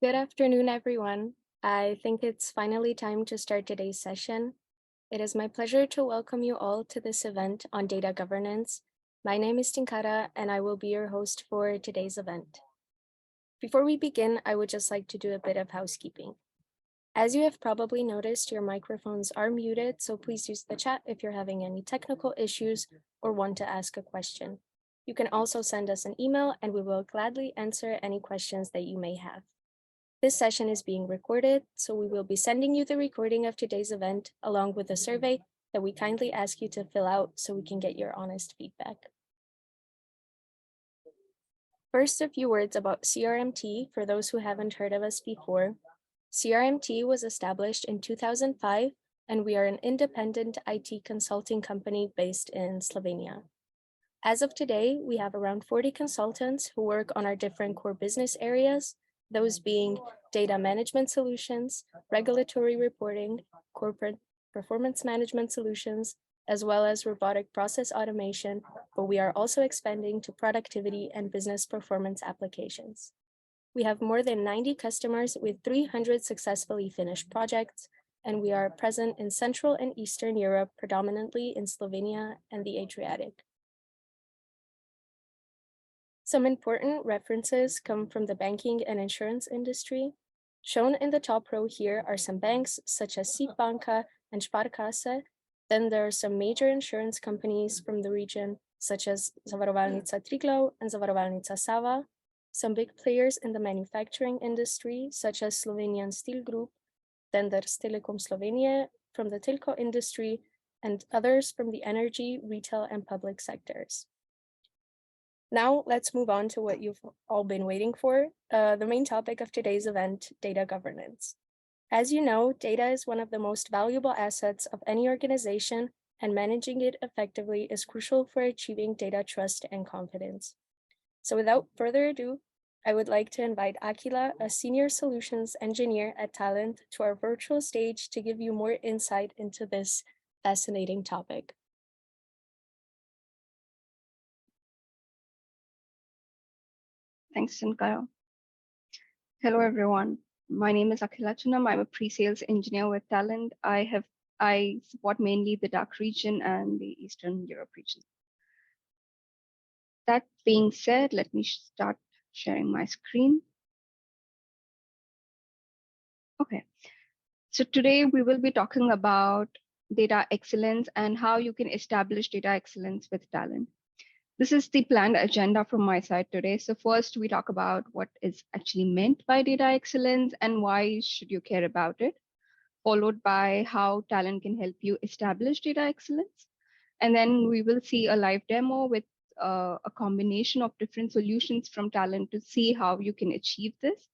Good afternoon, everyone. I think it's finally time to start today's session. It is my pleasure to welcome you all to this event on data governance. My name is Tinkara, and I will be your host for today's event. Before we begin, I would just like to do a bit of housekeeping. As you have probably noticed, your microphones are muted, so please use the chat if you're having any technical issues or want to ask a question. You can also send us an email, and we will gladly answer any questions that you may have. This session is being recorded, so we will be sending you the recording of today's event along with a survey that we kindly ask you to fill out so we can get your honest feedback. First, a few words about CRMT for those who haven't heard of us before. CRMT was established in 2005, and we are an independent IT consulting company based in Slovenia. As of today, we have around 40 consultants who work on our different core business areas, those being data management solutions, regulatory reporting, corporate performance management solutions, as well as robotic process automation, but we are also expanding to productivity and business performance applications. We have more than 90 customers with 300 successfully finished projects, and we are present in Central and Eastern Europe, predominantly in Slovenia and the Adriatic. Some important references come from the banking and insurance industry. Shown in the top row here are some banks such as SIP Banka and Sparkasse. Then there are some major insurance companies from the region such as Zavarovalnica Triglav and Zavarovalnica Sava. Some big players in the manufacturing industry such as Slovenian Steel Group, then there's Telekom Slovenije from the telco industry, and others from the energy, retail, and public sectors. Now let's move on to what you've all been waiting for, the main topic of today's event, data governance. As you know, data is one of the most valuable assets of any organization, and managing it effectively is crucial for achieving data trust and confidence. So without further ado, I would like to invite Akila, a senior solutions engineer at Talend, to our virtual stage to give you more insight into this fascinating topic. Thanks, Tinkara. Hello, everyone. My name is Akhila Chunam. I'm a pre-sales engineer with Talend. I support mainly the DACH region and the Eastern Europe region. That being said, let me start sharing my screen. Okay. So today we will be talking about data excellence and how you can establish data excellence with Talend. This is the planned agenda from my side today. So first we talk about what is actually meant by data excellence and why should you care about it, followed by how Talend can help you establish data excellence. And then we will see a live demo with a combination of different solutions from Talend to see how you can achieve this.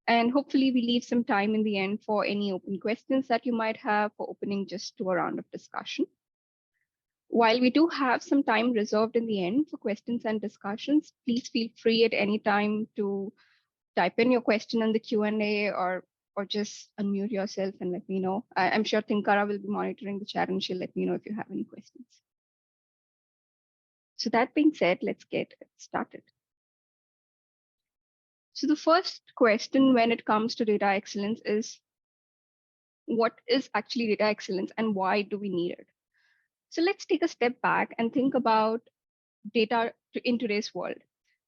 And hopefully we leave some time in the end for any open questions that you might have for opening just to a round of discussion. While we do have some time reserved in the end for questions and discussions, please feel free at any time to type in your question in the Q&A or just unmute yourself and let me know. I'm sure Tinkara will be monitoring the chat and she'll let me know if you have any questions. So that being said, let's get started. So the first question when it comes to data excellence is, what is actually data excellence and why do we need it? So let's take a step back and think about data in today's world.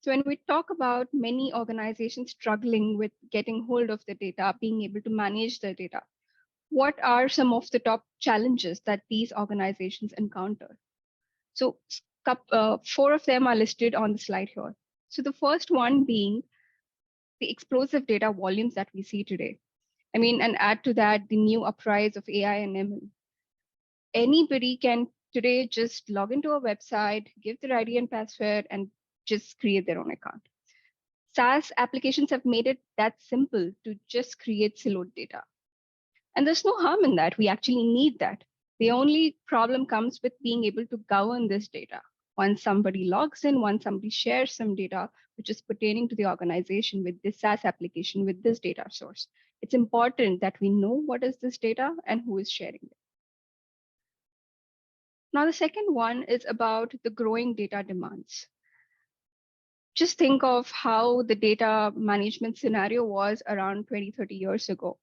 So when we talk about many organizations struggling with getting hold of the data, being able to manage the data, what are some of the top challenges that these organizations encounter? So 4 of them are listed on the slide here. So the first one being the explosive data volumes that we see today. I mean, and add to that the new uprise of AI and ML. Anybody can today just log into a website, give their ID and password, and just create their own account. SaaS applications have made it that simple to just create siloed data. And there's no harm in that. We actually need that. The only problem comes with being able to govern this data. Once somebody logs in, once somebody shares some data, which is pertaining to the organization with this SaaS application, with this data source, it's important that we know what is this data and who is sharing it. Now, the second one is about the growing data demands. Just think of how the data management scenario was around 20, 30 years ago.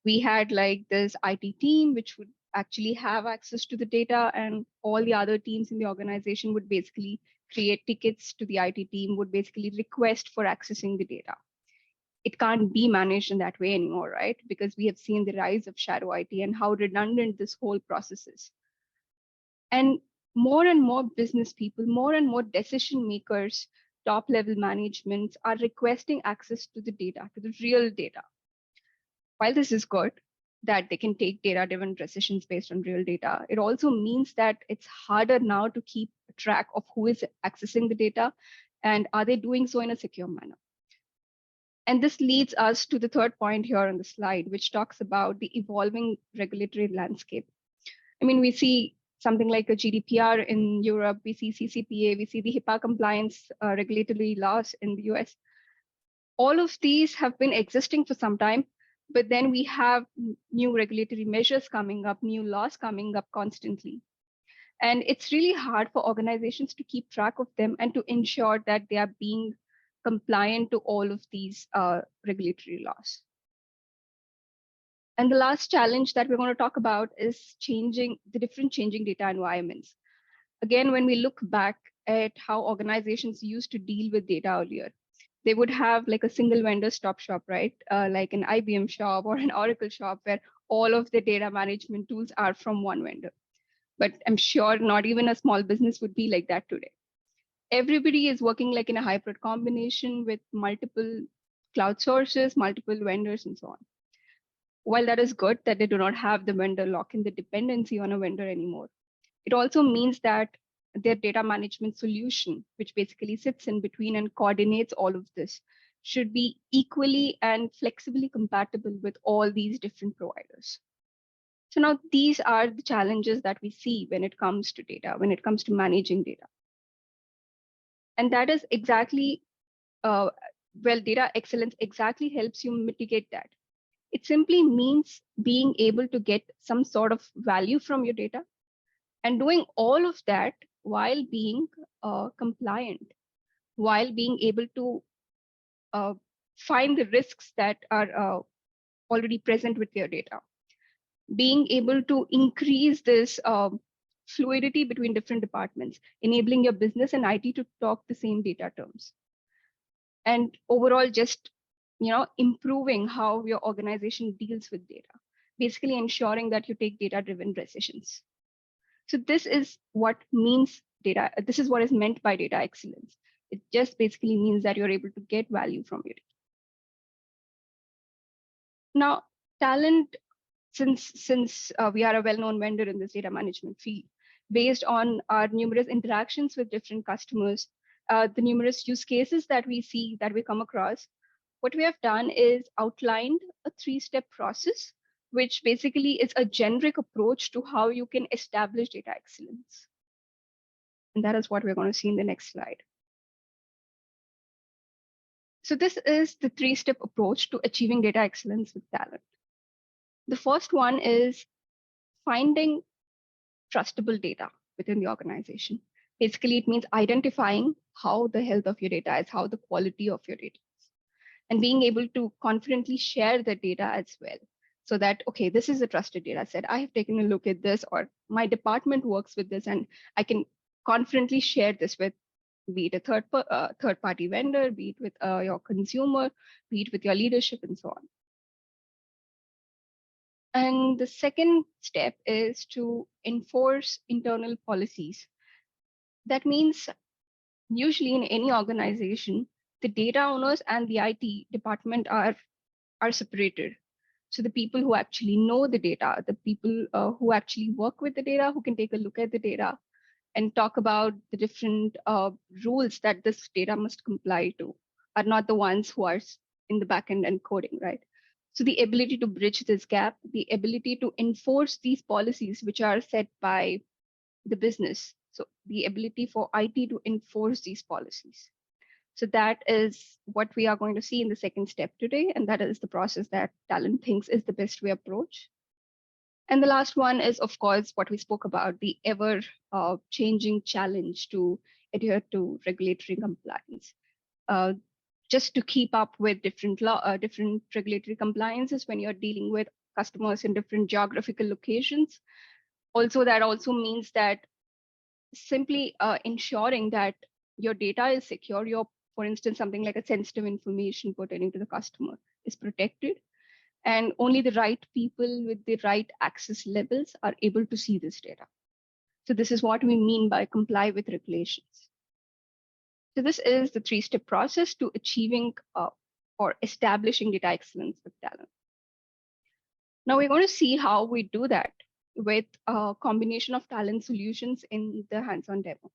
We had like this IT team, which would actually have access to the data, and all the other teams in the organization would basically create tickets to the IT team, would basically request for accessing the data. It can't be managed in that way anymore, right? Because we have seen the rise of shadow IT and how redundant this whole process is. And more business people, more and more decision makers, top level managements are requesting access to the data, to the real data. While this is good that they can take data driven decisions based on real data, it also means that it's harder now to keep track of who is accessing the data and are they doing so in a secure manner. And this leads us to the third point here on the slide, which talks about the evolving regulatory landscape. I mean, we see something like a GDPR in Europe, we see CCPA, we see the HIPAA compliance regulatory laws in the US. All of these have been existing for some time, but then we have new regulatory measures coming up, new laws coming up constantly. And it's really hard for organizations to keep track of them and to ensure that they are being compliant to all of these regulatory laws. And the last challenge that we're going to talk about is changing the different changing data environments. Again, when we look back at how organizations used to deal with data earlier, they would have like a single vendor stop shop, right? Like an IBM shop or an Oracle shop where all of the data management tools are from one vendor. But I'm sure not even a small business would be like that today. Everybody is working like in a hybrid combination with multiple cloud sources, multiple vendors, and so on. While that is good that they do not have the vendor lock in the dependency on a vendor anymore, it also means that their data management solution, which basically sits in between and coordinates all of this, should be equally and flexibly compatible with all these different providers. So now these are the challenges that we see when it comes to data, when it comes to managing data. And that is exactly, data excellence exactly helps you mitigate that. It simply means being able to get some sort of value from your data and doing all of that while being compliant, while being able to uh, find the risks that are already present with your data, being able to increase this fluidity between different departments, enabling your business and IT to talk the same data terms, and overall just improving how your organization deals with data, basically ensuring that you take data driven decisions. So this is what means data. This is what is meant by data excellence. It just basically means that you're able to get value from your data. Now, Talent, since we are a well-known vendor in this data management field, based on our numerous interactions with different customers, the numerous use cases that we see that we come across, what we have done is outlined a three-step process, which basically is a generic approach to how you can establish data excellence. And that is what we're going to see in the next slide. So this is the three-step approach to achieving data excellence with Talent. The first one is finding trustable data within the organization. Basically, it means identifying how the health of your data is, how the quality of your data is, and being able to confidently share the data as well. So that, okay, this is a trusted data set. I have taken a look at this, or my department works with this, and I can confidently share this with, be it a third party vendor, be it with your consumer, be it with your leadership, and so on. And the second step is to enforce internal policies. That means usually in any organization, the data owners and the IT department are separated. So the people who actually know the data, the people who actually work with the data, who can take a look at the data and talk about the different rules that this data must comply to, are not the ones who are in the backend and coding, right? So the ability to bridge this gap, the ability to enforce these policies which are set by the business. So the ability for IT to enforce these policies. So that is what we are going to see in the second step today. And that is the process that Talent thinks is the best way approach. And the last one is, of course, what we spoke about, the ever changing challenge to adhere to regulatory compliance. just to keep up with different different regulatory compliances when you're dealing with customers in different geographical locations. Also, that also means that simply ensuring that your data is secure, for instance, something like a sensitive information pertaining to the customer is protected, and only the right people with the right access levels are able to see this data. So this is what we mean by comply with regulations. So this is the three-step process to achieving or establishing data excellence with Talend. Now we're going to see how we do that with a combination of Talend solutions in the hands-on demo.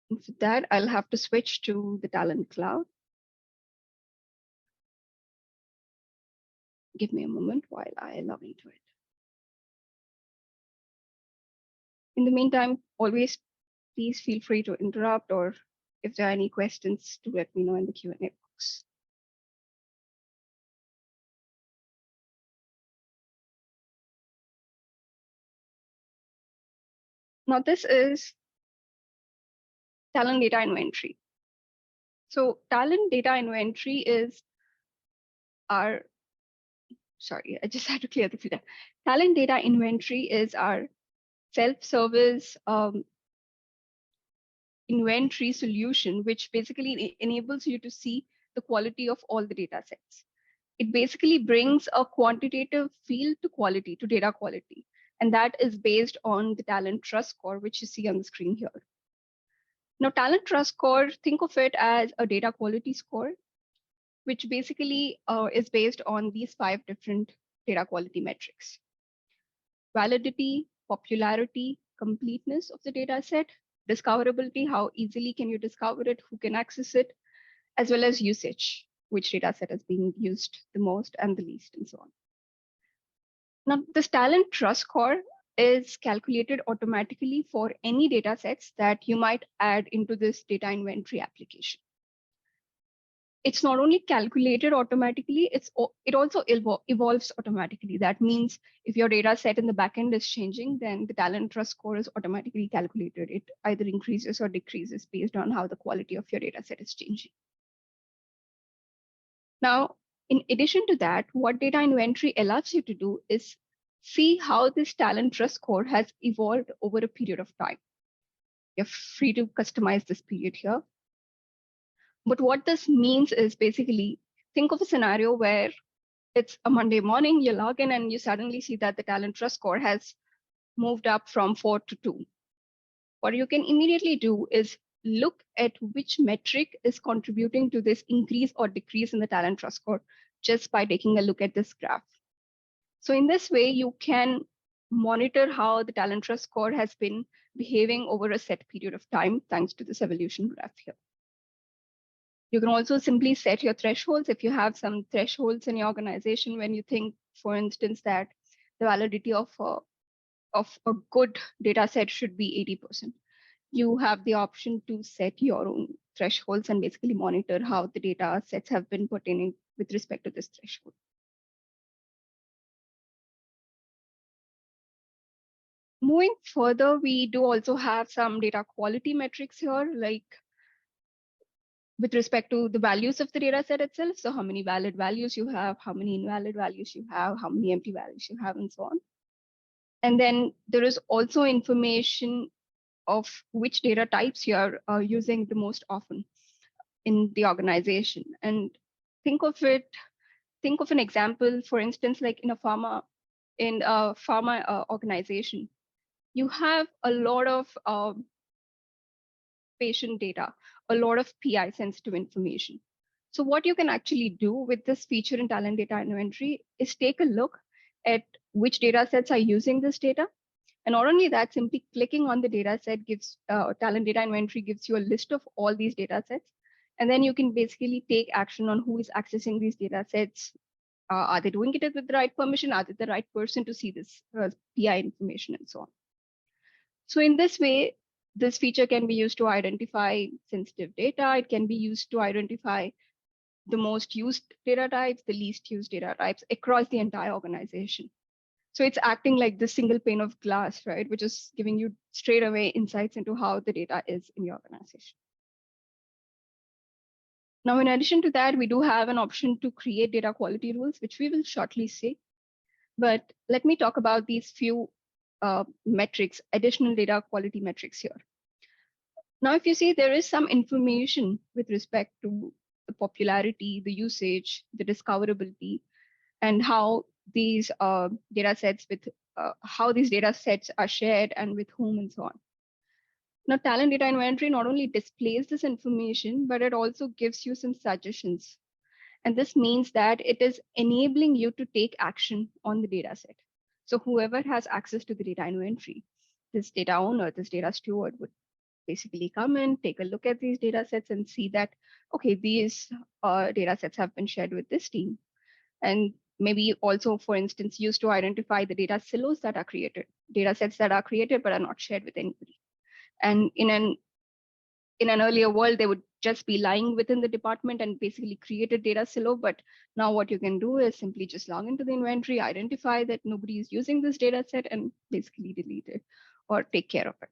And for that, I'll have to switch to the Talend Cloud. Give me a moment while I log into it. In the meantime, always please feel free to interrupt, or if there are any questions, to let me know in the Q&A box. Now this is Talend Data Inventory. So Talend Data Inventory is our, sorry, I just had to clear the filter. Talend Data Inventory is our self-service inventory solution, which basically enables you to see the quality of all the data sets. It basically brings a quantitative feel to quality, to data quality. And that is based on the Talend Trustscore, which you see on the screen here. Now, Talend Trustscore, think of it as a data quality score, which basically is based on these 5 different data quality metrics: validity, popularity, completeness of the data set, discoverability, how easily can you discover it, who can access it, as well as usage, which data set is being used the most and the least, and so on. Now, this Talend Trustscore is calculated automatically for any data sets that you might add into this data inventory application. It's not only calculated automatically, it also evolves automatically. That means if your data set in the backend is changing, then the Talend Trustscore is automatically calculated. It either increases or decreases based on how the quality of your data set is changing. Now, in addition to that, what data inventory allows you to do is see how this Talend Trustscore has evolved over a period of time. You're free to customize this period here. But what this means is basically, think of a scenario where it's a Monday morning, you log in and you suddenly see that the Talend Trustscore has moved up from 4 to 2. What you can immediately do is look at which metric is contributing to this increase or decrease in the Talend Trustscore just by taking a look at this graph. So in this way, you can monitor how the Talend Trustscore has been behaving over a set period of time, thanks to this evolution graph here. You can also simply set your thresholds. If you have some thresholds in your organization, when you think, for instance, that the validity of a good data set should be 80%, you have the option to set your own thresholds and basically monitor how the data sets have been pertaining with respect to this threshold. Moving further, we do also have some data quality metrics here, like with respect to the values of the data set itself. So how many valid values you have, how many invalid values you have, how many empty values you have, and so on. And then there is also information of which data types you are using the most often in the organization. And think of an example, for instance, like in a pharma organization, you have a lot of patient data, a lot of PI sensitive information. So what you can actually do with this feature in Talend Data Inventory is take a look at which data sets are using this data. And not only that, simply clicking on the data set gives Talend Data Inventory gives you a list of all these data sets. And then you can basically take action on who is accessing these data sets. Are they doing it with the right permission? Are they the right person to see this PI information, and so on? So in this way, this feature can be used to identify sensitive data. It can be used to identify the most used data types, the least used data types across the entire organization. So it's acting like this single pane of glass, right? Which is giving you straight away insights into how the data is in your organization. Now, in addition to that, we do have an option to create data quality rules, which we will shortly see. But let me talk about these few metrics, additional data quality metrics here. Now, if you see, there is some information with respect to the popularity, the usage, the discoverability, and how these data sets are shared and with whom and so on. Now, talent data inventory not only displays this information, but it also gives you some suggestions. And this means that it is enabling you to take action on the data set. So whoever has access to the data inventory, this data owner, this data steward would basically come in, take a look at these data sets and see that, okay, these data sets have been shared with this team. And maybe also, for instance, used to identify the data silos that are created, data sets that are created but are not shared with anybody. And in an earlier world, they would just be lying within the department and basically create a data silo. But now what you can do is simply just log into the inventory, identify that nobody is using this data set, and basically delete it or take care of it.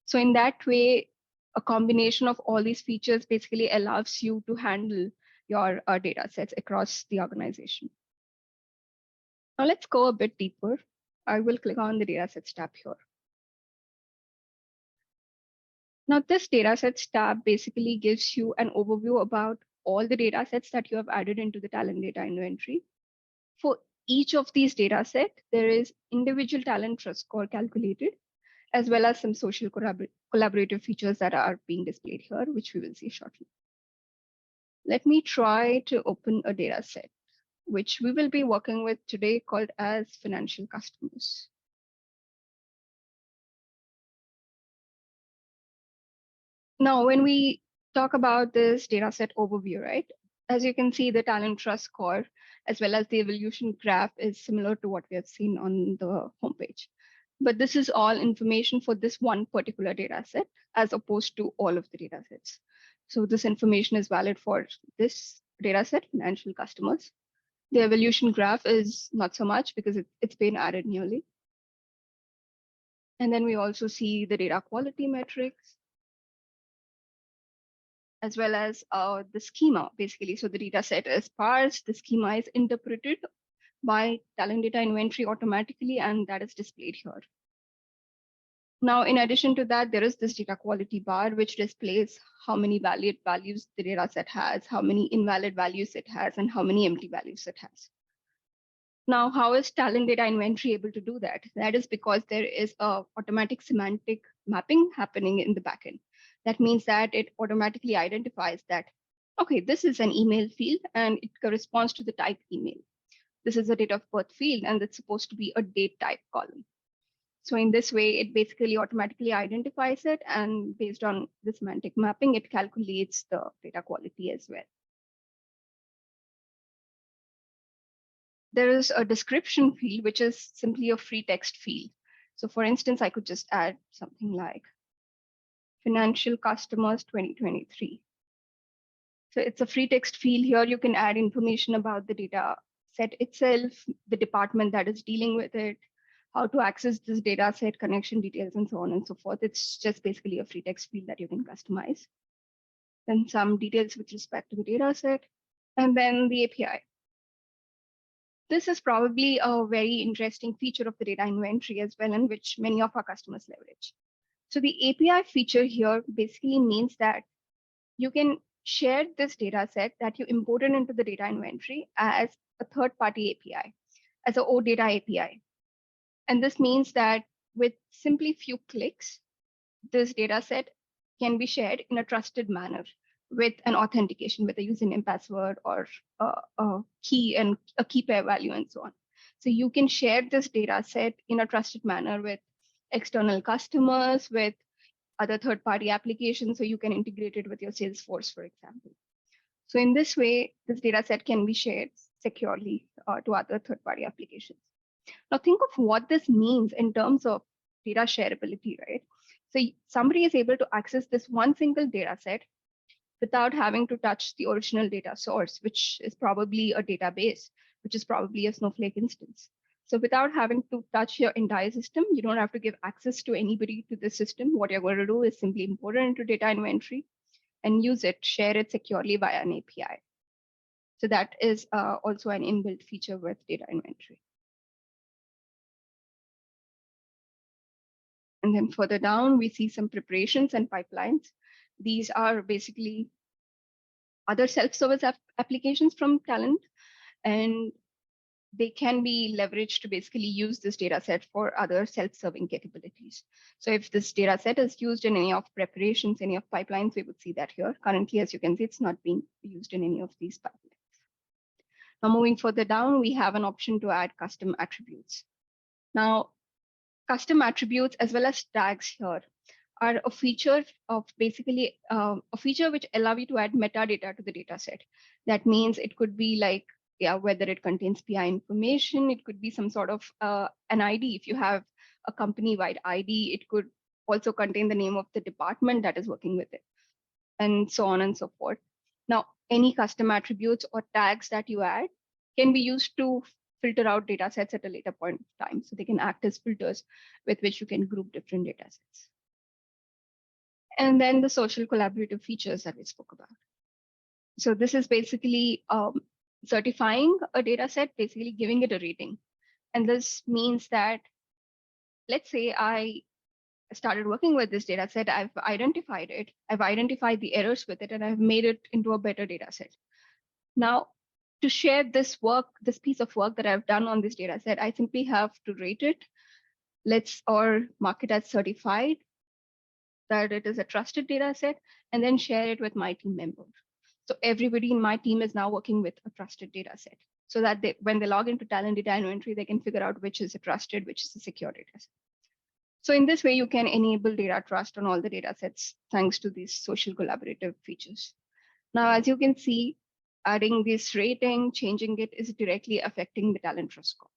So in that way, a combination of all these features basically allows you to handle your data sets across the organization. Now let's go a bit deeper. I will click on the datasets tab here. Now this datasets tab basically gives you an overview about all the datasets that you have added into the talent data inventory. For each of these datasets, there is individual talent trust score calculated, as well as some social collaborative features that are being displayed here, which we will see shortly. Let me try to open a data set, which we will be working with today, called as financial customers. Now, when we talk about this data set overview, right, as you can see, the talent trust score, as well as the evolution graph, is similar to what we have seen on the homepage. But this is all information for this one particular data set, as opposed to all of the data sets. So this information is valid for this data set, financial customers. The evolution graph is not so much because it's been added newly. And then we also see the data quality metrics, as well as the schema, basically. So the data set is parsed, the schema is interpreted by talent data inventory automatically, and that is displayed here. Now, in addition to that, there is this data quality bar, which displays how many valid values the data set has, how many invalid values it has, and how many empty values it has. Now, how is talent data inventory able to do that? That is because there is a automatic semantic mapping happening in the backend. That means that it automatically identifies that, okay, this is an email field and it corresponds to the type email. This is a date of birth field and it's supposed to be a date type column. So in this way, it basically automatically identifies it, and based on the semantic mapping, it calculates the data quality as well. There is a description field, which is simply a free text field. So for instance, I could just add something like financial customers 2023. So it's a free text field here. You can add information about the data set itself, the department that is dealing with it, how to access this data set, connection details, and so on and so forth. It's just basically a free text field that you can customize. Then some details with respect to the data set, and then the API. This is probably a very interesting feature of the data inventory as well, in which many of our customers leverage. So the API feature here basically means that you can share this data set that you imported into the data inventory as a third-party API, as a OData API. And this means that with simply few clicks, this data set can be shared in a trusted manner with an authentication with a username, password, or a key and a key pair value and so on. So you can share this data set in a trusted manner with external customers, with other third-party applications, so you can integrate it with your Salesforce, for example. So in this way, this data set can be shared securely to other third-party applications. Now think of what this means in terms of data shareability, right? So somebody is able to access this one single data set without having to touch the original data source, which is probably a database, which is probably a Snowflake instance. So without having to touch your entire system, you don't have to give access to anybody to the system. What you're going to do is simply import it into data inventory and use it, share it securely via an API. So that is also an inbuilt feature with data inventory. And then further down, we see some preparations and pipelines. These are basically other self-service applications from Talend, and they can be leveraged to basically use this data set for other self-serving capabilities. So if this data set is used in any of preparations, any of pipelines, we would see that here. Currently, as you can see, it's not being used in any of these pipelines. Now moving further down, we have an option to add custom attributes. Now, custom attributes as well as tags here are a feature of basically a feature which allow you to add metadata to the data set. That means it could be like, whether it contains PI information, it could be some sort of an ID. If you have a company-wide ID, it could also contain the name of the department that is working with it, and so on and so forth. Now, any custom attributes or tags that you add can be used to filter out data sets at a later point of time. So they can act as filters with which you can group different data sets. And then the social collaborative features that we spoke about. So this is basically certifying a data set, basically giving it a rating. And this means that, let's say I started working with this data set, I've identified it, I've identified the errors with it, and I've made it into a better data set. Now, to share this work, this piece of work that I've done on this data set, I simply have to rate it, or mark it as certified, that it is a trusted data set, and then share it with my team members. So everybody in my team is now working with a trusted data set, so that when they log into Talend Data Inventory, they can figure out which is a trusted, which is a secure data set. So in this way, you can enable data trust on all the data sets thanks to these social collaborative features. Now, as you can see, adding this rating, changing it is directly affecting the Talend Trustscore.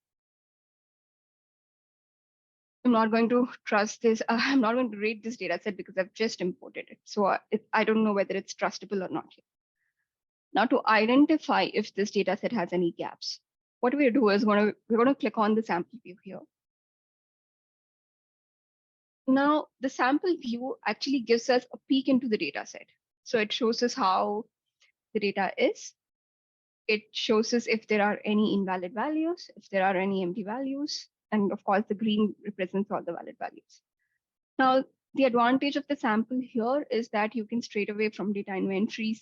I'm not going to trust this. I'm not going to rate this data set because I've just imported it. So I don't know whether it's trustable or not yet. Now, to identify if this data set has any gaps, what we do is we're going to click on the sample view here. Now, the sample view actually gives us a peek into the data set. So it shows us how the data is. It shows us if there are any invalid values, if there are any empty values, and of course, the green represents all the valid values. Now, the advantage of the sample here is that you can straight away from data inventory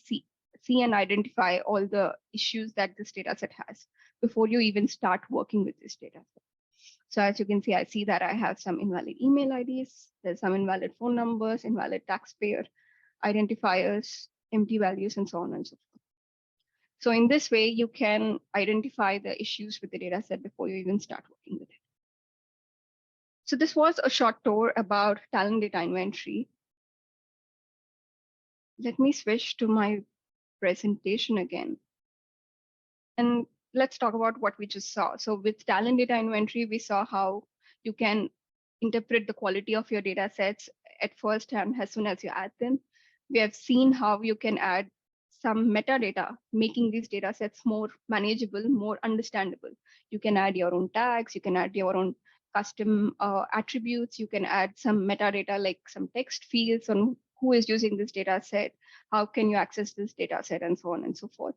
see and identify all the issues that this data set has before you even start working with this data set. So as you can see, I see that I have some invalid email IDs, there's some invalid phone numbers, invalid taxpayer identifiers, empty values, and so on and so forth. So in this way, you can identify the issues with the data set before you even start working with it. So this was a short tour about Talend Data Inventory. Let me switch to my presentation again. And let's talk about what we just saw. So with Talend Data Inventory, we saw how you can interpret the quality of your data sets at first and as soon as you add them. We have seen how you can add some metadata, making these data sets more manageable, more understandable. You can add your own tags, you can add your own custom attributes, you can add some metadata like some text fields on who is using this data set, how can you access this data set, and so on and so forth.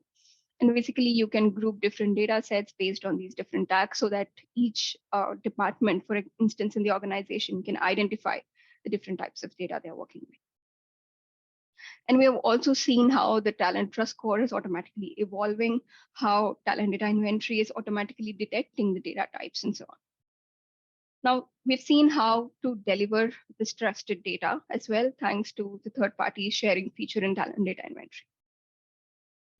And basically, you can group different data sets based on these different tags so that each department, for instance, in the organization, can identify the different types of data they're working with. And we have also seen how the Talend Trustscore is automatically evolving, how Talend Data Inventory is automatically detecting the data types and so on. Now, we've seen how to deliver this trusted data as well, thanks to the third-party sharing feature in Talend Data Inventory.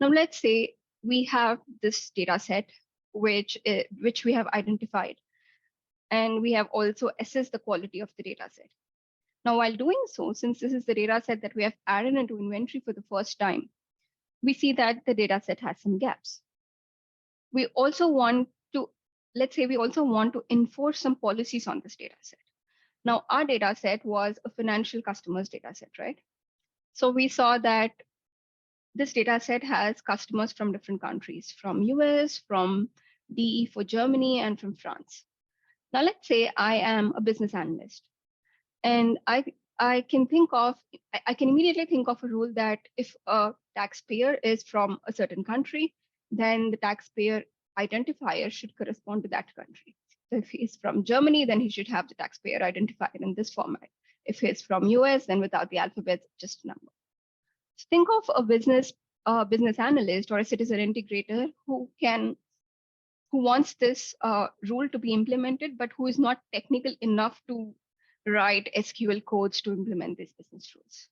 Now, let's say we have this data set, which we have identified, and we have also assessed the quality of the data set. Now, while doing so, since this is the data set that we have added into inventory for the first time, we see that the data set has some gaps. We also want to, let's say we also want to enforce some policies on this data set. Now, our data set was a financial customers data set, right? So we saw that this data set has customers from different countries, from US, from DE for Germany, and from France. Now, let's say I am a business analyst, and I can think of I can immediately think of a rule that if a taxpayer is from a certain country, then the taxpayer identifier should correspond to that country. So if he's from Germany, then he should have the taxpayer identifier in this format. If he's from US, then without the alphabet, just a number. So think of a business analyst or a citizen integrator who wants this rule to be implemented, but who is not technical enough to write SQL codes to implement these business rules.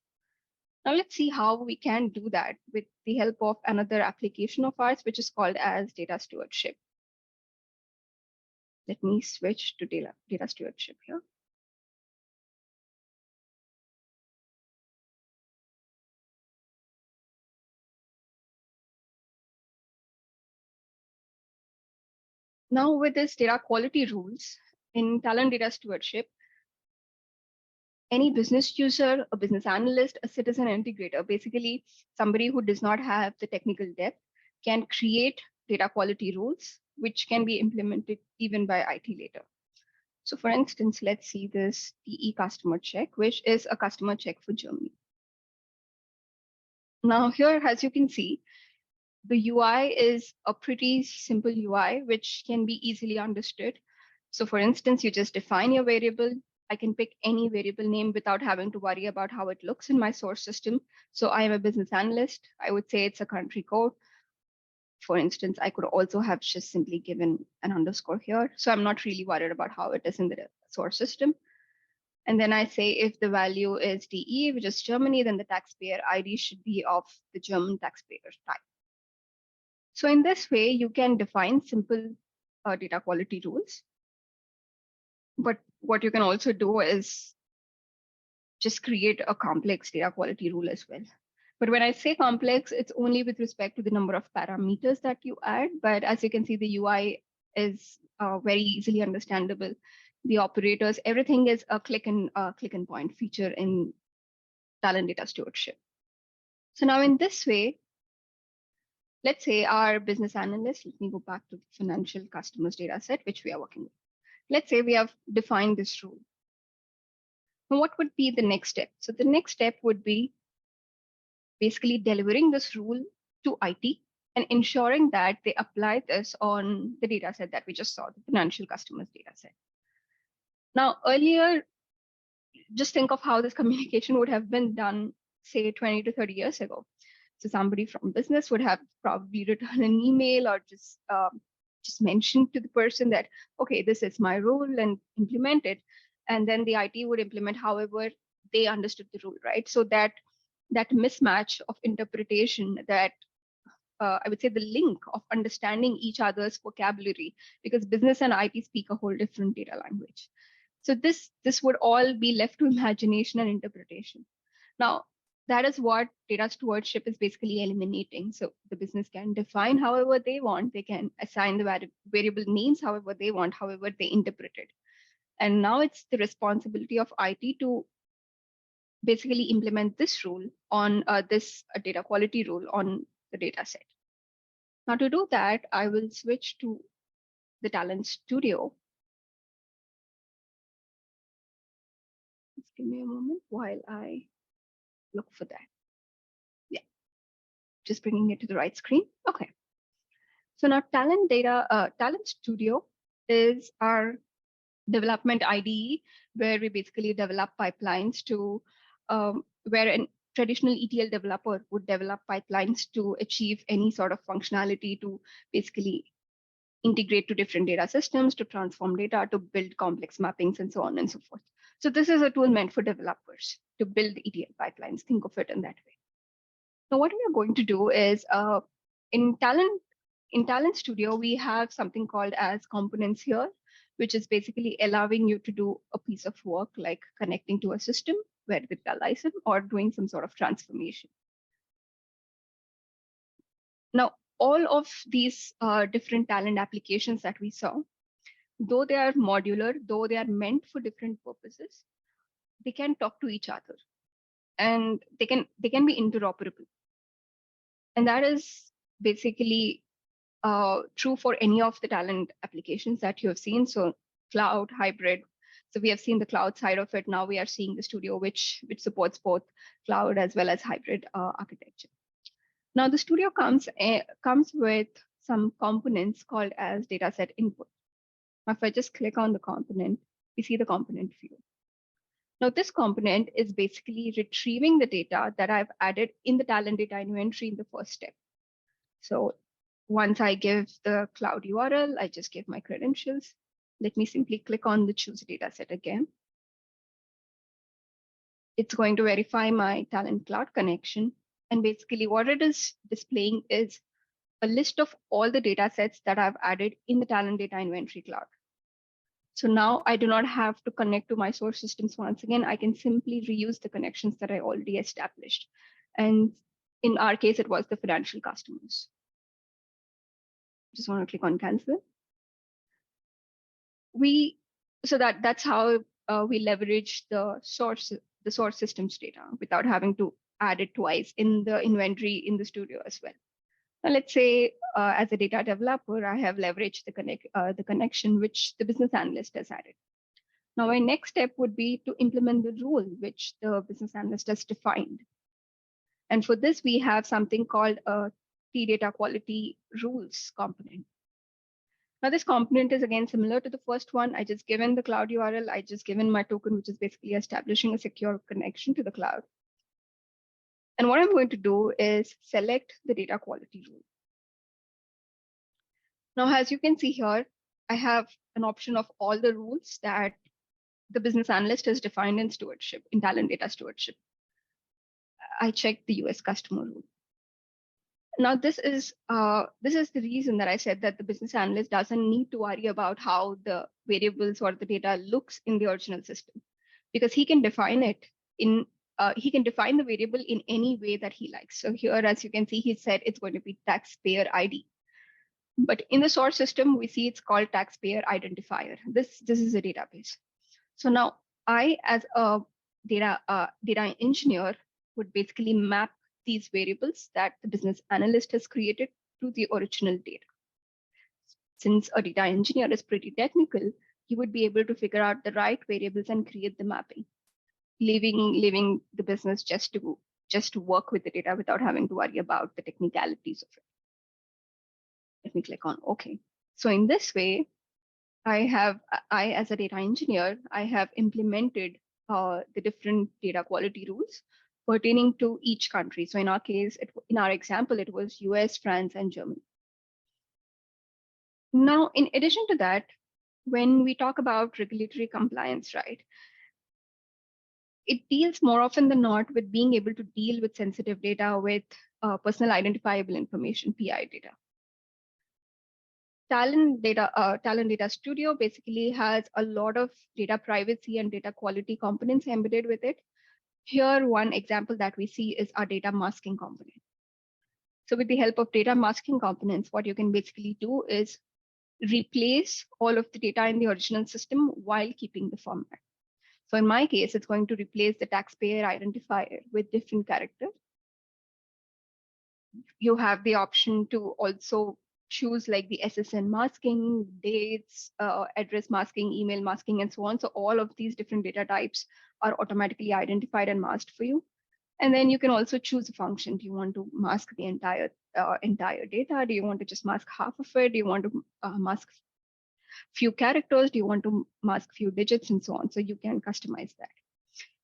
Now let's see how we can do that with the help of another application of ours, which is called as data stewardship. Let me switch to data stewardship here. Now with this data quality rules in Talend data stewardship, any business user, a business analyst, a citizen integrator, basically somebody who does not have the technical depth, can create data quality rules, which can be implemented even by IT later. So for instance, let's see this DE customer check, which is a customer check for Germany. Now here, as you can see, the UI is a pretty simple UI, which can be easily understood. So for instance, you just define your variable. I can pick any variable name without having to worry about how it looks in my source system. So I am a business analyst. I would say it's a country code. For instance, I could also have just simply given an underscore here. So I'm not really worried about how it is in the source system. And then I say if the value is DE, which is Germany, then the taxpayer ID should be of the German taxpayer type. So in this way, you can define simple data quality rules. But what you can also do is just create a complex data quality rule as well. But when I say complex, it's only with respect to the number of parameters that you add. But as you can see, the UI is very easily understandable. The operators, everything is a click and point feature in Talend data stewardship. So now in this way, let's say our business analyst, let me go back to the financial customers data set, which we are working with. Let's say we have defined this rule. Now, what would be the next step? So the next step would be basically delivering this rule to IT and ensuring that they apply this on the data set that we just saw, the financial customers data set. Now, earlier, just think of how this communication would have been done, say 20 to 30 years ago. So somebody from business would have probably written an email or just mentioned to the person that, okay, this is my rule and implement it. And then the IT would implement however they understood the rule, right? So that mismatch of interpretation, that I would say the link of understanding each other's vocabulary, because business and IT speak a whole different data language. So this would all be left to imagination and interpretation. Now, that is what data stewardship is basically eliminating. So the business can define however they want. They can assign the variable names however they want, however they interpret it. And now it's the responsibility of IT to basically implement this rule on this data quality rule on the data set. Now to do that, I will switch to the Talend Studio. Just give me a moment while I look for that. Yeah, just bringing it to the right screen. Okay. So now Talend Studio is our development IDE, where we basically develop pipelines to where a traditional ETL developer would develop pipelines to achieve any sort of functionality to basically integrate to different data systems, to transform data, to build complex mappings, and so on and so forth. So this is a tool meant for developers to build ETL pipelines. Think of it in that way. Now, what we are going to do is in Talend Studio, we have something called as components here, which is basically allowing you to do a piece of work like connecting to a system where with a license or doing some sort of transformation. Now, all of these different Talend applications that we saw, though they are modular, though they are meant for different purposes, they can talk to each other and they can be interoperable. And that is basically true for any of the Talend applications that you have seen. So cloud, hybrid. So we have seen the cloud side of it. Now we are seeing the studio, which supports both cloud as well as hybrid architecture. Now the studio comes with some components called as dataset input. Now, if I just click on the component, we see the component view. Now this component is basically retrieving the data that I've added in the Talend data inventory in the first step. So once I give the cloud URL, I just give my credentials. Let me simply click on the choose dataset again. It's going to verify my Talend cloud connection. And basically what it is displaying is a list of all the data sets that I've added in the Talend data inventory cloud. So now I do not have to connect to my source systems once again. I can simply reuse the connections that I already established. And in our case, it was the financial customers. Just want to click on cancel. That's how we leverage the source systems data without having to add it twice in the inventory in the studio as well. Now, let's say as a data developer, I have leveraged the connection which the business analyst has added. Now, my next step would be to implement the rule which the business analyst has defined. And for this, we have something called a T-data quality rules component. Now, this component is again similar to the first one. I just given the cloud URL, I just given my token, which is basically establishing a secure connection to the cloud. And what I'm going to do is select the data quality rule. Now, as you can see here, I have an option of all the rules that the business analyst has defined in stewardship, in Talend data stewardship. I checked the US customer rule. Now, this is the reason that I said that the business analyst doesn't need to worry about how the variables or the data looks in the original system, because he can define it he can define the variable in any way that he likes. So here, as you can see, he said it's going to be taxpayer ID. But in the source system, we see it's called taxpayer identifier. This is a database. So now I, as a data engineer, would basically map these variables that the business analyst has created to the original data. Since a data engineer is pretty technical, he would be able to figure out the right variables and create the mapping, leaving the business just to work with the data without having to worry about the technicalities of it. Let me click on OK. So in this way, I, as a data engineer, I have implemented the different data quality rules pertaining to each country. So in our case, in our example, it was US, France, and Germany. Now, in addition to that, when we talk about regulatory compliance, right, it deals more often than not with being able to deal with sensitive data with personal identifiable information, PI data. Talend Data Studio basically has a lot of data privacy and data quality components embedded with it. Here, one example that we see is our data masking component. So with the help of data masking components, what you can basically do is replace all of the data in the original system while keeping the format. So in my case, it's going to replace the taxpayer identifier with different characters. You have the option to also choose like the SSN masking, dates, address masking, email masking, and so on. So all of these different data types are automatically identified and masked for you. And then you can also choose a function. Do you want to mask the entire data? Do you want to just mask half of it? Do you want to mask few characters? Do you want to mask few digits and so on? So you can customize that.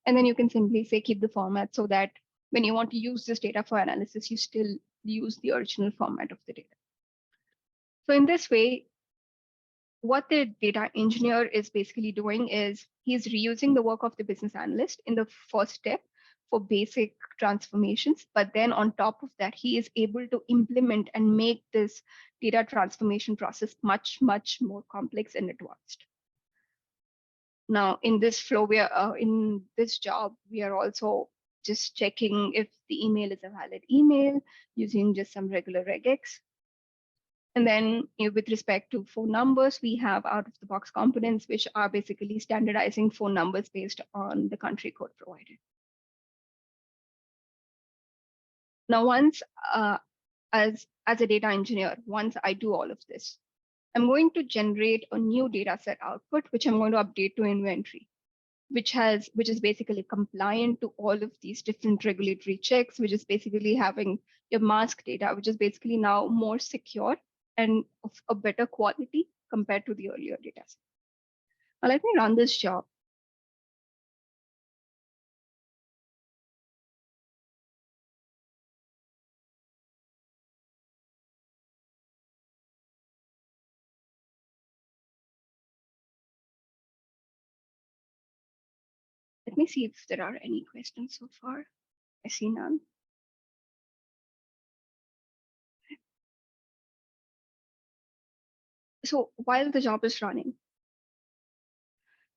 And then you can simply say keep the format so that when you want to use this data for analysis, you still use the original format of the data. So in this way, what the data engineer is basically doing is he's reusing the work of the business analyst in the first step for basic transformations. But then on top of that, he is able to implement and make this data transformation process much, much more complex and advanced. Now, in this flow, in this job, we are also just checking if the email is a valid email using just some regular regex. And then with respect to phone numbers, we have out-of-the-box components, which are basically standardizing phone numbers based on the country code provided. Now, once as a data engineer, once I do all of this, I'm going to generate a new data set output, which I'm going to update to inventory, which is basically compliant to all of these different regulatory checks, which is basically having your mask data, which is basically now more secure and of a better quality compared to the earlier data set. Now let me run this job. Let me see if there are any questions so far. I see none. So while the job is running,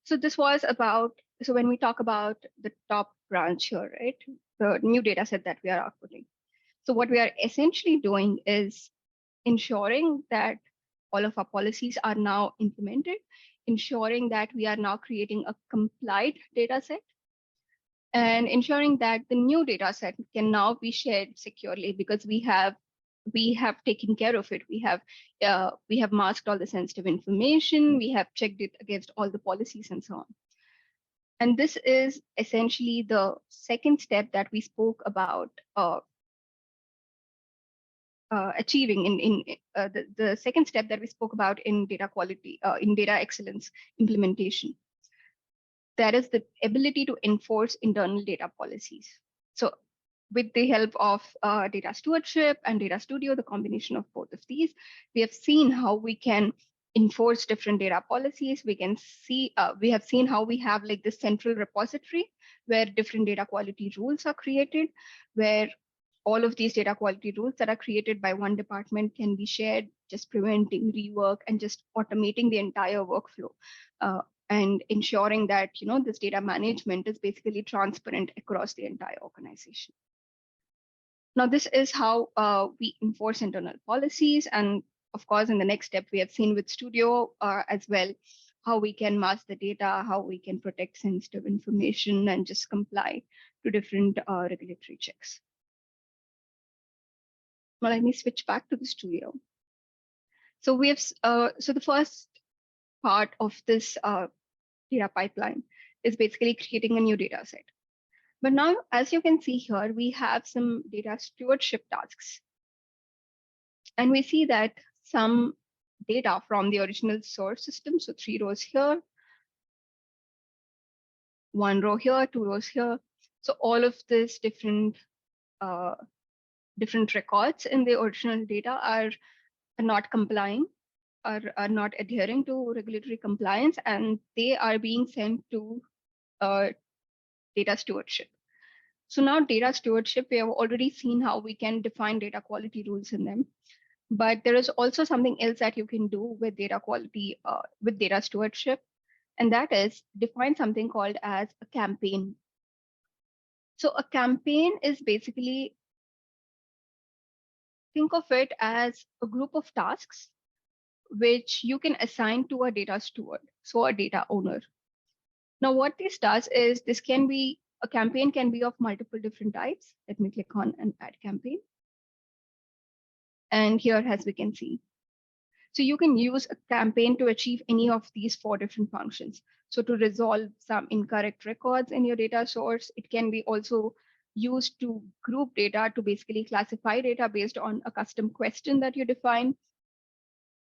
so this was about, so when we talk about the top branch here, right, the new data set that we are outputting. So what we are essentially doing is ensuring that all of our policies are now implemented, ensuring that we are now creating a complied data set, and ensuring that the new data set can now be shared securely because we have taken care of it. We have masked all the sensitive information. We have checked it against all the policies and so on. And this is essentially the second step that we spoke about achieving in the second step that we spoke about in data quality, in data excellence implementation. That is the ability to enforce internal data policies. So with the help of data stewardship and data studio, the combination of both of these, we have seen how we can enforce different data policies. We have seen how we have like this central repository where different data quality rules are created, where all of these data quality rules that are created by one department can be shared, just preventing rework and just automating the entire workflow, and ensuring that this data management is basically transparent across the entire organization. Now, this is how we enforce internal policies. And of course, in the next step, we have seen with Studio as well, how we can mask the data, how we can protect sensitive information and just comply to different regulatory checks. Now, let me switch back to the Studio. So we have, so the first part of this data pipeline is basically creating a new data set. But now, as you can see here, we have some data stewardship tasks. And we see that some data from the original source system, so 3 rows here, 1 row here, 2 rows here. So all of this different records in the original data are not complying, are not adhering to regulatory compliance, and they are being sent to data stewardship. So now data stewardship, we have already seen how we can define data quality rules in them. But there is also something else that you can do with data quality, with data stewardship, and that is define something called as a campaign. So a campaign is basically, think of it as a group of tasks which you can assign to a data steward, so a data owner. Now, what this does is a campaign can be of multiple different types. Let me click on an add campaign. And here, as we can see, so you can use a campaign to achieve any of these 4 different functions. So to resolve some incorrect records in your data source, it can be also used to group data to basically classify data based on a custom question that you define.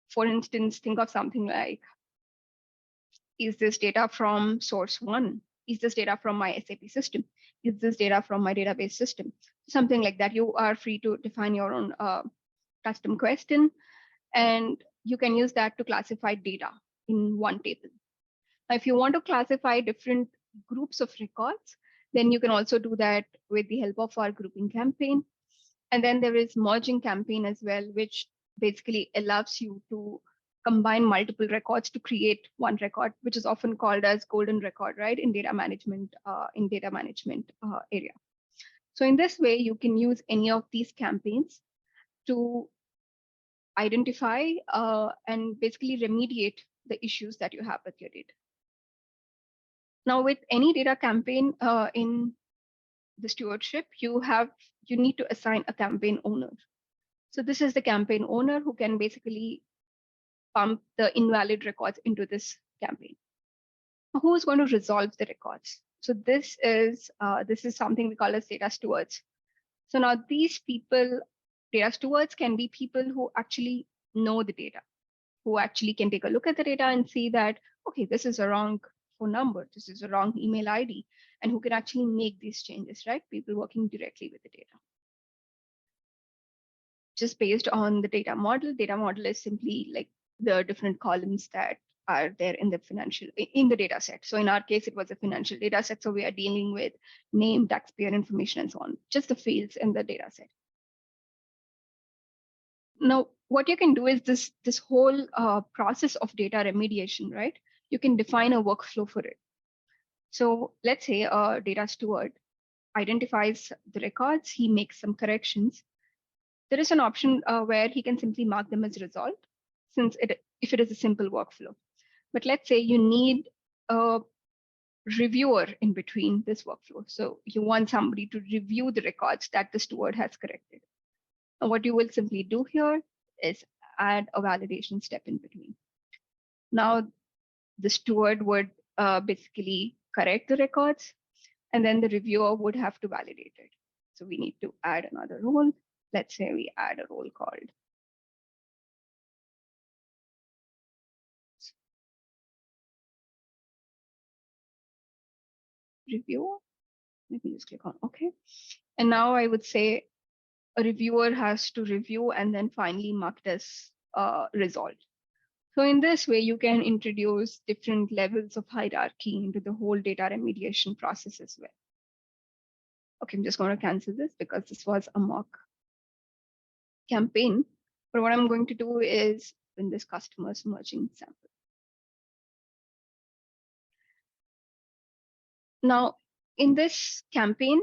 For instance, think of something like, is this data from source 1? Is this data from my SAP system? Is this data from my database system? Something like that. You are free to define your own custom question, and you can use that to classify data in one table. Now, if you want to classify different groups of records, then you can also do that with the help of our grouping campaign. And then there is merging campaign as well, which basically allows you to combine multiple records to create one record, which is often called as golden record, right, in data management area. So in this way, you can use any of these campaigns to identify and basically remediate the issues that you have with your data. Now, with any data campaign in the stewardship, you need to assign a campaign owner. So this is the campaign owner who can basically pump the invalid records into this campaign. Who is going to resolve the records? So this is something we call as data stewards. So now these people, data stewards, can be people who actually know the data, who actually can take a look at the data and see that, okay, this is a wrong phone number, this is a wrong email ID, and who can actually make these changes, right? People working directly with the data. Just based on the data model is simply like the different columns that are there in the in the data set. So in our case, it was a financial data set. So we are dealing with name, taxpayer information, and so on, just the fields in the data set. Now, what you can do is this whole process of data remediation, right? You can define a workflow for it. So let's say a data steward identifies the records, he makes some corrections. There is an option where he can simply mark them as resolved, if it is a simple workflow. But let's say you need a reviewer in between this workflow. So you want somebody to review the records that the steward has corrected. And what you will simply do here is add a validation step in between. Now, the steward would basically correct the records, and then the reviewer would have to validate it. So we need to add another role. Let's say we add a role called reviewer. Let me just click on OK. And now I would say a reviewer has to review and then finally marked as resolved. So in this way, you can introduce different levels of hierarchy into the whole data remediation process as well. Okay, I'm just going to cancel this because this was a mock campaign. But what I'm going to do is in this customers merging sample. Now, in this campaign,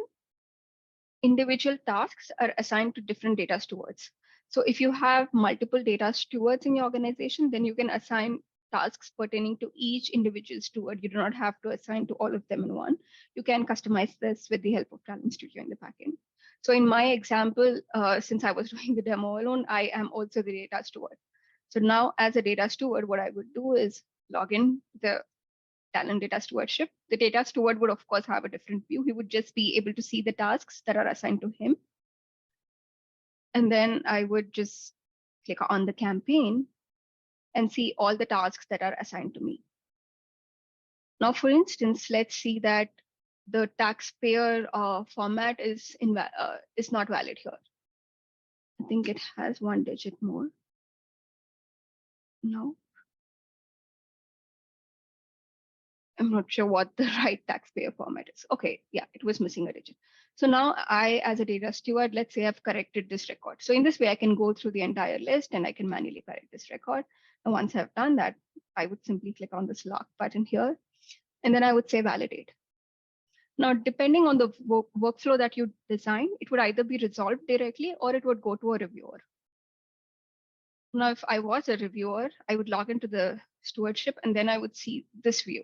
individual tasks are assigned to different data stewards. So if you have multiple data stewards in your organization, then you can assign tasks pertaining to each individual steward. You do not have to assign to all of them in one. You can customize this with the help of Talend Studio in the backend. So in my example, since I was doing the demo alone, I am also the data steward. So now as a data steward, what I would do is log in the Talend data stewardship. The data steward would, of course, have a different view. He would just be able to see the tasks that are assigned to him. And then I would just click on the campaign and see all the tasks that are assigned to me. Now, for instance, let's see that the taxpayer format is not valid here. I think it has one digit more. No. I'm not sure what the right taxpayer format is. Okay, yeah, it was missing a digit. So now I, as a data steward, let's say I've corrected this record. So in this way, I can go through the entire list and I can manually correct this record. And once I've done that, I would simply click on this lock button here, and then I would say validate. Now, depending on the workflow that you design, it would either be resolved directly or it would go to a reviewer. Now, if I was a reviewer, I would log into the stewardship and then I would see this view.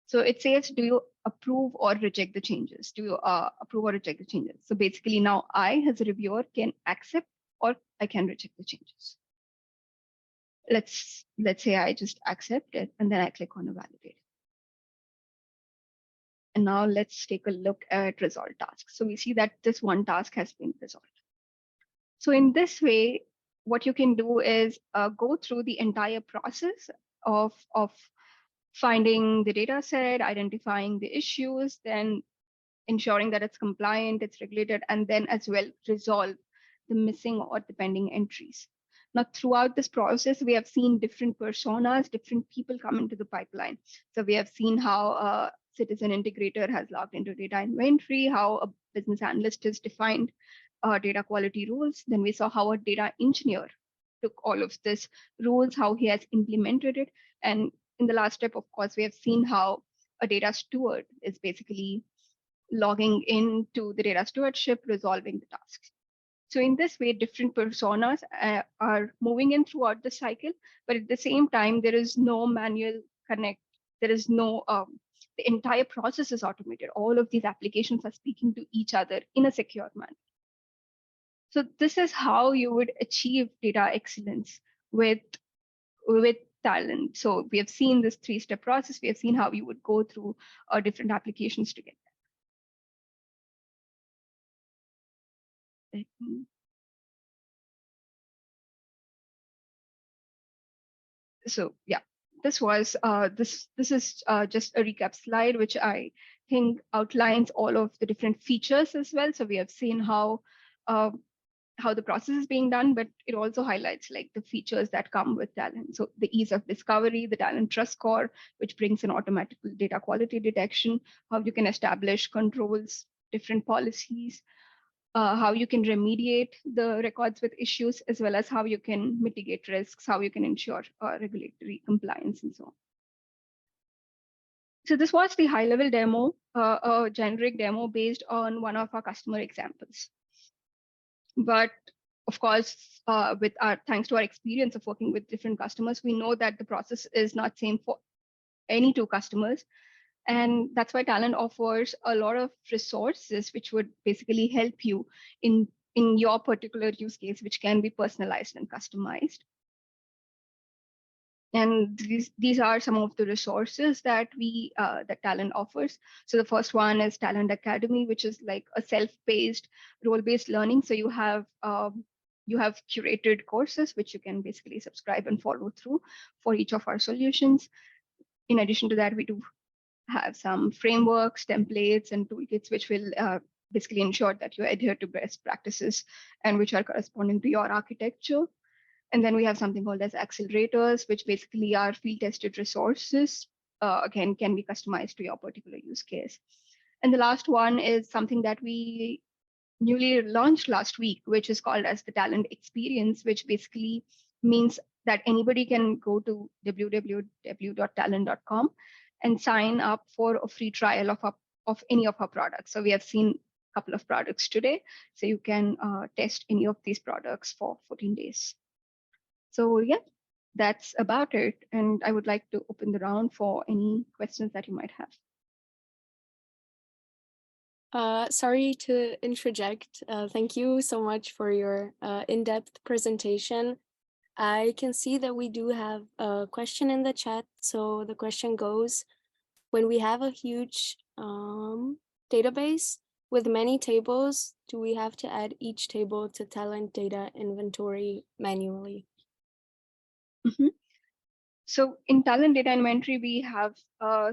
So it says, do you approve or reject the changes? Do you approve or reject the changes? So basically now I, as a reviewer, can accept or I can reject the changes. Let's say I just accept it and then I click on a validate. And now let's take a look at resolved tasks. So we see that this one task has been resolved. So in this way, what you can do is go through the entire process of finding the data set, identifying the issues, then ensuring that it's compliant, it's regulated, and then as well resolve the missing or the pending entries. Now, throughout this process, we have seen different personas, different people come into the pipeline. So we have seen how a citizen integrator has logged into data inventory, how a business analyst has defined data quality rules. Then we saw how a data engineer took all of this rules, how he has implemented it. And in the last step, of course, we have seen how a data steward is basically logging into the data stewardship, resolving the tasks. So in this way, different personas are moving in throughout the cycle, but at the same time, there is no manual connect. There is no, the entire process is automated. All of these applications are speaking to each other in a secure manner. So this is how you would achieve data excellence with Talend. So we have seen this three-step process. We have seen how you would go through different applications to get that. So yeah, this is just a recap slide, which I think outlines all of the different features as well. So we have seen uh, how the process is being done, but it also highlights like the features that come with Talend. So the ease of discovery, the Talend Trustscore, which brings an automatic data quality detection, how you can establish controls, different policies, how you can remediate the records with issues, as well as how you can mitigate risks, how you can ensure regulatory compliance, and so on. So this was the high-level demo, a generic demo based on one of our customer examples. But of course, with our thanks to our experience of working with different customers, we know that the process is not same for any two customers. And that's why Talend offers a lot of resources which would basically help you in your particular use case, which can be personalized and customized. And these are some of the resources that that Talend offers. So the first one is Talend Academy, which is like a self-paced role-based learning. So you have curated courses which you can basically subscribe and follow through for each of our solutions. In addition to that, we do have some frameworks, templates, and toolkits which will basically ensure that you adhere to best practices and which are corresponding to your architecture. And then we have something called as accelerators, which basically are field tested resources. Again, can be customized to your particular use case. And the last one is something that we newly launched last week, which is called as the Talend Experience, which basically means that anybody can go to www.talend.com and sign up for a free trial of any of our products. So we have seen a couple of products today. So you can test any of these products for 14 days. So yeah, that's about it. And I would like to open the round for any questions that you might have. Sorry to interject. Thank you so much for your in-depth presentation. I can see that we do have a question in the chat. So the question goes, when we have a huge database with many tables, do we have to add each table to Talend data inventory manually? Mm-hmm. So in Talend Data Inventory, we have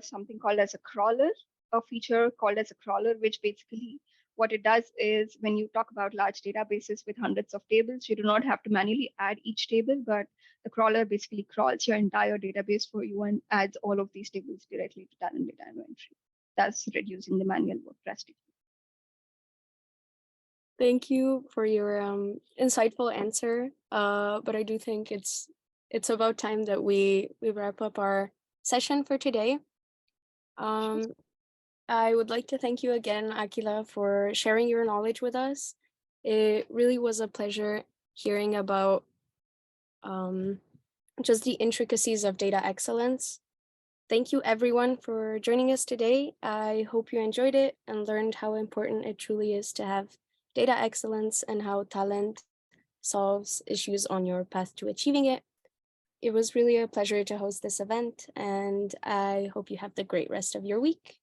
something called as a crawler, a feature called as a crawler, which basically what it does is when you talk about large databases with hundreds of tables, you do not have to manually add each table, but the crawler basically crawls your entire database for you and adds all of these tables directly to Talend Data Inventory, thus reducing the manual work drastically. Thank you for your insightful answer. But I do think it's about time that we wrap up our session for today. I would like to thank you again, Akila, for sharing your knowledge with us. It really was a pleasure hearing about just the intricacies of data excellence. Thank you, everyone, for joining us today. I hope you enjoyed it and learned how important it truly is to have data excellence and how Talend solves issues on your path to achieving it. It was really a pleasure to host this event, and I hope you have the great rest of your week.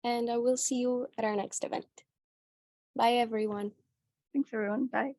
And I will see you at our next event. Bye, everyone. Thanks, everyone. Bye.